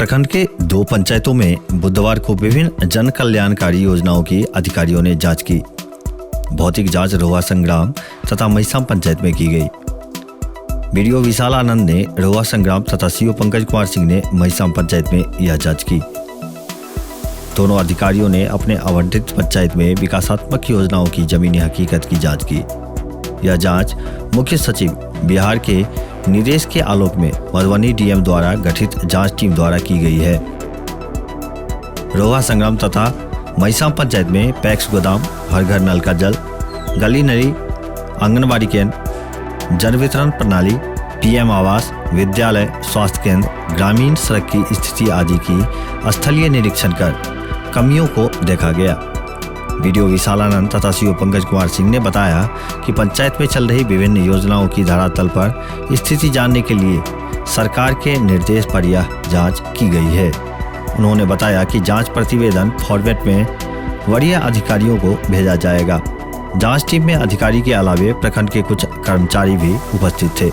प्रखंड के 2 पंचायतों में बुधवार को विभिन्न जन कल्याणकारी योजनाओं की अधिकारियों ने जांच की। भौतिक जांच रोहा संग्राम तथा महिसाम पंचायत में की गई। बीडीओ विशाल आनंद ने रोहा संग्राम तथा सीओ पंकज कुमार सिंह ने महिसाम पंचायत में यह जांच की। दोनों अधिकारियों ने अपने आवंटित पंचायत में विकासात्मक योजनाओं की जमीनी हकीकत की जांच की। यह जांच मुख्य सचिव बिहार के निर्देश के आलोक में मधुबनी डीएम द्वारा गठित जांच टीम द्वारा की गई है। रोहा संग्राम तथा महिसाम पंचायत में पैक्स गोदाम, हर घर नल का जल, गली नली, आंगनबाड़ी केंद्र, जन वितरण प्रणाली, पीएम आवास, विद्यालय, स्वास्थ्य केंद्र, ग्रामीण सड़क की स्थिति आदि की स्थलीय निरीक्षण कर कमियों को देखा गया। बीडीओ विशालानंद तथा सीओ पंकज कुमार सिंह ने बताया कि पंचायत में चल रही विभिन्न योजनाओं की धरातल पर स्थिति जानने के लिए सरकार के निर्देश पर यह जांच की गई है। उन्होंने बताया कि जांच प्रतिवेदन फॉर्मेट में वरीय अधिकारियों को भेजा जाएगा। जांच टीम में अधिकारी के अलावे प्रखंड के कुछ कर्मचारी भी उपस्थित थे।